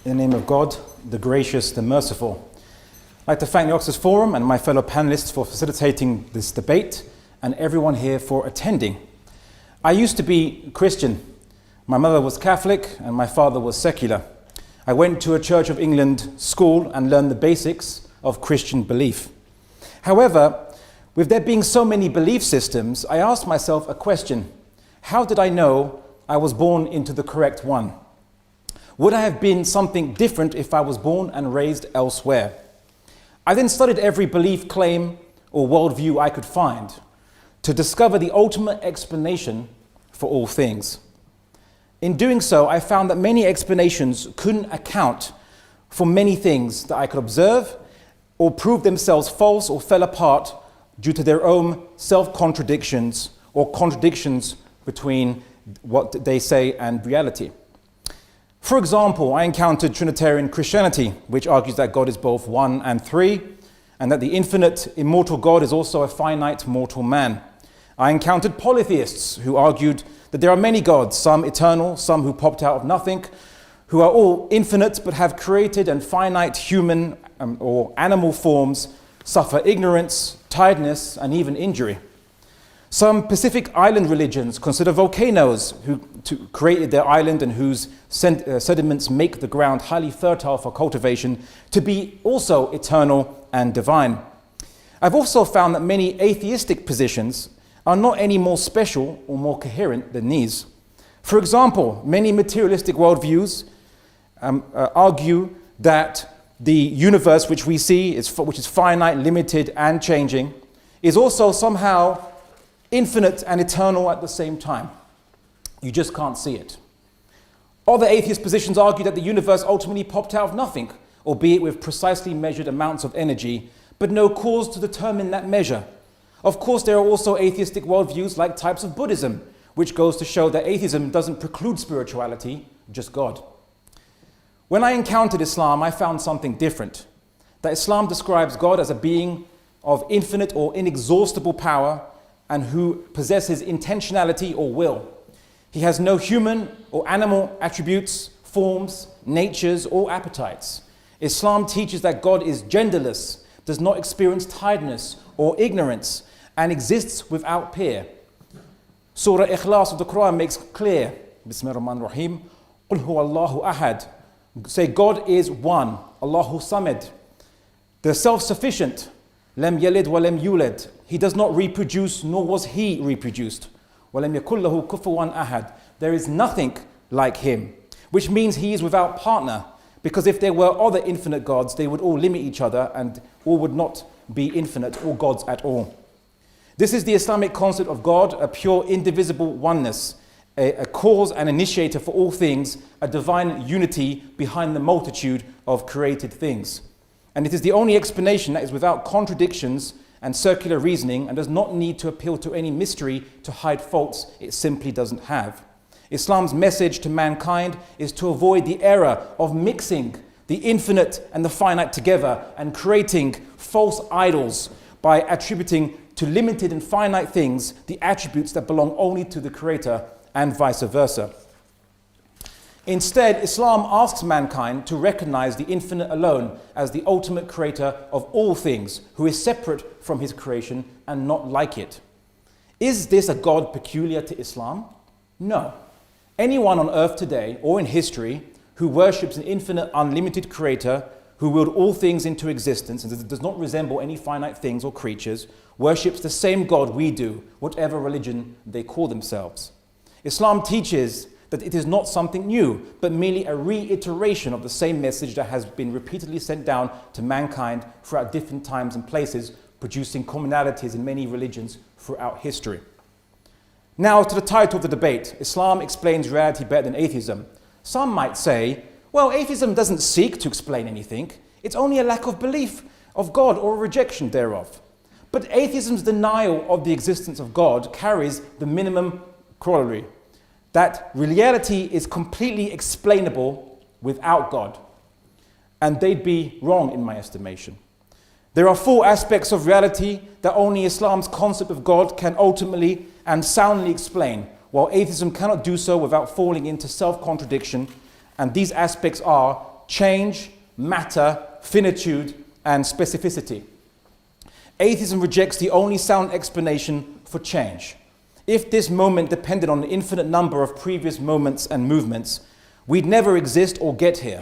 In the name of God, the gracious, the merciful. I'd like to thank the Oxford Forum and my fellow panelists for facilitating this debate and everyone here for attending. I used to be Christian. My mother was Catholic and my father was secular. I went to a Church of England school and learned the basics of Christian belief. However, with there being so many belief systems, I asked myself a question. How did I know I was born into the correct one? Would I have been something different if I was born and raised elsewhere? I then studied every belief, claim, or worldview I could find to discover the ultimate explanation for all things. In doing so, I found that many explanations couldn't account for many things that I could observe or prove themselves false or fell apart due to their own self-contradictions or contradictions between what they say and reality. For example, I encountered Trinitarian Christianity, which argues that God is both one and three, and that the infinite, immortal God is also a finite, mortal man. I encountered polytheists who argued that there are many gods, some eternal, some who popped out of nothing, who are all infinite but have created and finite human or animal forms, suffer ignorance, tiredness, and even injury. Some Pacific Island religions consider volcanoes who created their island and whose sediments make the ground highly fertile for cultivation to be also eternal and divine. I've also found that many atheistic positions are not any more special or more coherent than these. For example, many materialistic worldviews argue that the universe which we see, which is finite, limited, and changing, is also somehow infinite and eternal at the same time. You just can't see it. Other atheist positions argue that the universe ultimately popped out of nothing, albeit with precisely measured amounts of energy, but no cause to determine that measure. Of course, there are also atheistic worldviews like types of Buddhism, which goes to show that atheism doesn't preclude spirituality, just God. When I encountered Islam, I found something different. That Islam describes God as a being of infinite or inexhaustible power and who possesses intentionality or will. He has no human or animal attributes, forms, natures, or appetites. Islam teaches that God is genderless, does not experience tiredness or ignorance, and exists without peer. Surah Ikhlas of the Quran makes clear, Bismillahir Rahmanir Rahim, Qul huwa Allahu ahad. Say God is one, Allahu samad. The self-sufficient, lam yalid wa lam yulad. He does not reproduce, nor was he reproduced. وَلَمْ يَكُنْ لَهُ كُفُوًا أَحَدٌ. There is nothing like him, which means he is without partner, because if there were other infinite gods, they would all limit each other and all would not be infinite or gods at all. This is the Islamic concept of God, a pure indivisible oneness, a cause and initiator for all things, a divine unity behind the multitude of created things. And it is the only explanation that is without contradictions and circular reasoning and does not need to appeal to any mystery to hide faults it simply doesn't have. Islam's message to mankind is to avoid the error of mixing the infinite and the finite together and creating false idols by attributing to limited and finite things the attributes that belong only to the Creator and vice versa. Instead, Islam asks mankind to recognize the infinite alone as the ultimate creator of all things, who is separate from his creation and not like it. Is this a God peculiar to Islam? No. Anyone on earth today or in history who worships an infinite, unlimited creator who willed all things into existence and does not resemble any finite things or creatures worships the same God we do, whatever religion they call themselves. Islam teaches that it is not something new, but merely a reiteration of the same message that has been repeatedly sent down to mankind throughout different times and places, producing commonalities in many religions throughout history. Now to the title of the debate, Islam explains reality better than atheism. Some might say, well, atheism doesn't seek to explain anything. It's only a lack of belief of God or a rejection thereof. But atheism's denial of the existence of God carries the minimum corollary, that reality is completely explainable without God. And they'd be wrong in my estimation. There are four aspects of reality that only Islam's concept of God can ultimately and soundly explain, while atheism cannot do so without falling into self-contradiction. And these aspects are change, matter, finitude, and specificity. Atheism rejects the only sound explanation for change. If this moment depended on an infinite number of previous moments and movements, we'd never exist or get here.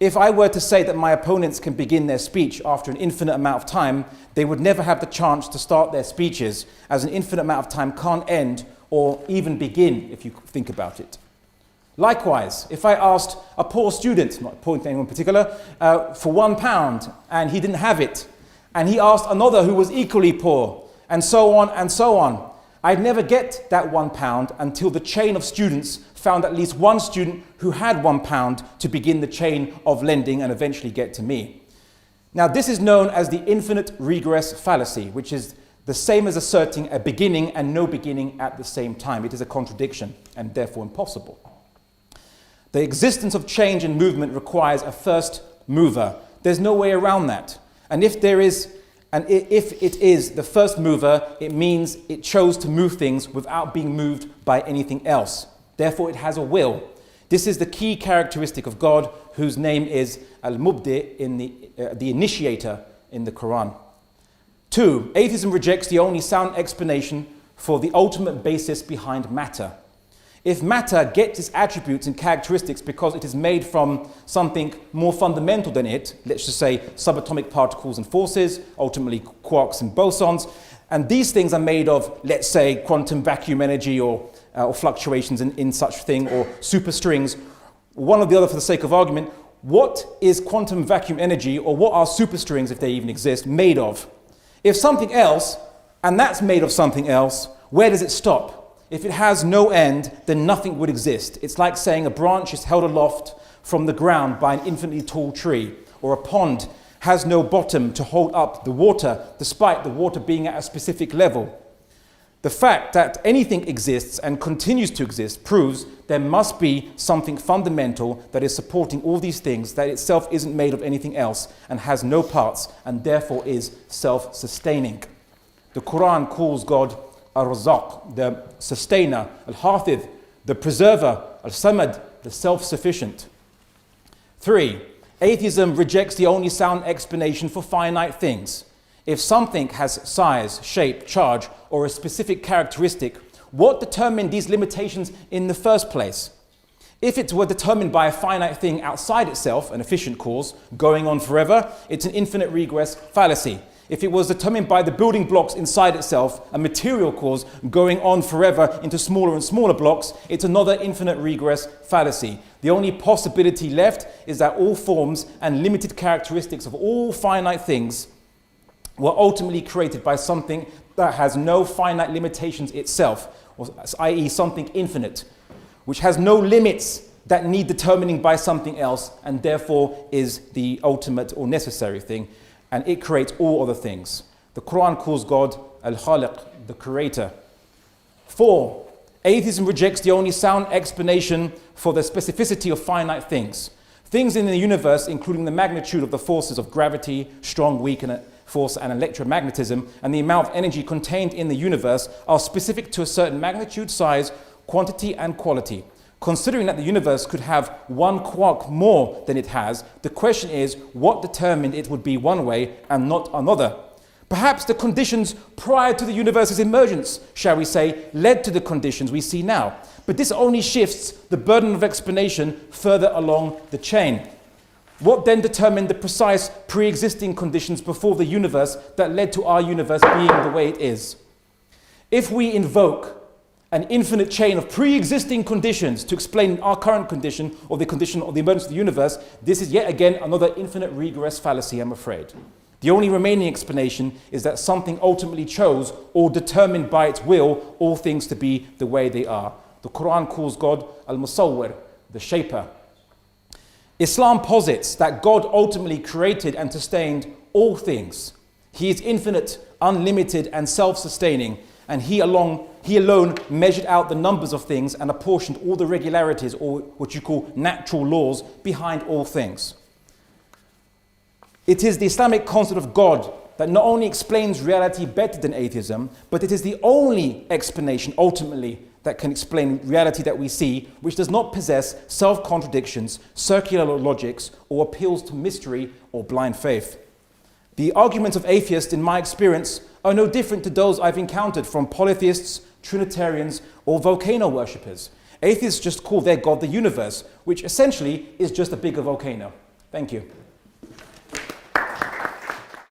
If I were to say that my opponents can begin their speech after an infinite amount of time, they would never have the chance to start their speeches, as an infinite amount of time can't end or even begin if you think about it. Likewise, if I asked a poor student, not pointing to anyone in particular, for £1 and he didn't have it, and he asked another who was equally poor, and so on, I'd never get that £1 until the chain of students found at least one student who had £1 to begin the chain of lending and eventually get to me. Now, this is known as the infinite regress fallacy, which is the same as asserting a beginning and no beginning at the same time. It is a contradiction and therefore impossible. The existence of change and movement requires a first mover. There's no way around that. And if it is the first mover, it means it chose to move things without being moved by anything else. Therefore, it has a will. This is the key characteristic of God, whose name is Al-Mubdi, in the initiator in the Quran. 2. Atheism rejects the only sound explanation for the ultimate basis behind matter. If matter gets its attributes and characteristics because it is made from something more fundamental than it, let's just say subatomic particles and forces, ultimately quarks and bosons, and these things are made of, let's say, quantum vacuum energy or fluctuations in such thing, or superstrings, one or the other for the sake of argument, what is quantum vacuum energy, or what are superstrings, if they even exist, made of? If something else, and that's made of something else, where does it stop? If it has no end, then nothing would exist. It's like saying a branch is held aloft from the ground by an infinitely tall tree, or a pond has no bottom to hold up the water, despite the water being at a specific level. The fact that anything exists and continues to exist proves there must be something fundamental that is supporting all these things, that itself isn't made of anything else and has no parts, and therefore is self-sustaining. The Quran calls God Ar-Razzaq, the sustainer, Al-Hafidh, the preserver, Al-Samad, the self-sufficient. 3. Atheism rejects the only sound explanation for finite things. If something has size, shape, charge, or a specific characteristic, what determined these limitations in the first place? If it were determined by a finite thing outside itself, an efficient cause, going on forever, it's an infinite regress fallacy. If it was determined by the building blocks inside itself, a material cause going on forever into smaller and smaller blocks, it's another infinite regress fallacy. The only possibility left is that all forms and limited characteristics of all finite things were ultimately created by something that has no finite limitations itself, i.e. something infinite, which has no limits that need determining by something else, and therefore is the ultimate or necessary thing. And it creates all other things. The Quran calls God Al-Khaliq, the creator. 4. Atheism rejects the only sound explanation for the specificity of finite things. Things in the universe, including the magnitude of the forces of gravity, strong, weak, and force, and electromagnetism, and the amount of energy contained in the universe, are specific to a certain magnitude, size, quantity, and quality. Considering that the universe could have one quark more than it has, the question is, what determined it would be one way and not another? Perhaps the conditions prior to the universe's emergence, shall we say, led to the conditions we see now. But this only shifts the burden of explanation further along the chain. What then determined the precise pre-existing conditions before the universe that led to our universe being the way it is? If we invoke an infinite chain of pre-existing conditions to explain our current condition or the condition of the emergence of the universe, this is yet again another infinite regress fallacy, I'm afraid. The only remaining explanation is that something ultimately chose or determined by its will all things to be the way they are. The Quran calls God Al-Musawwir, the shaper. Islam posits that God ultimately created and sustained all things. He is infinite, unlimited, and self-sustaining, and he alone measured out the numbers of things and apportioned all the regularities, or what you call natural laws, behind all things. It is the Islamic concept of God that not only explains reality better than atheism, but it is the only explanation, ultimately, that can explain reality that we see, which does not possess self-contradictions, circular logics, or appeals to mystery or blind faith. The arguments of atheists, in my experience, are no different to those I've encountered from polytheists, Trinitarians, or volcano worshippers. Atheists just call their God the universe, which essentially is just a bigger volcano. Thank you.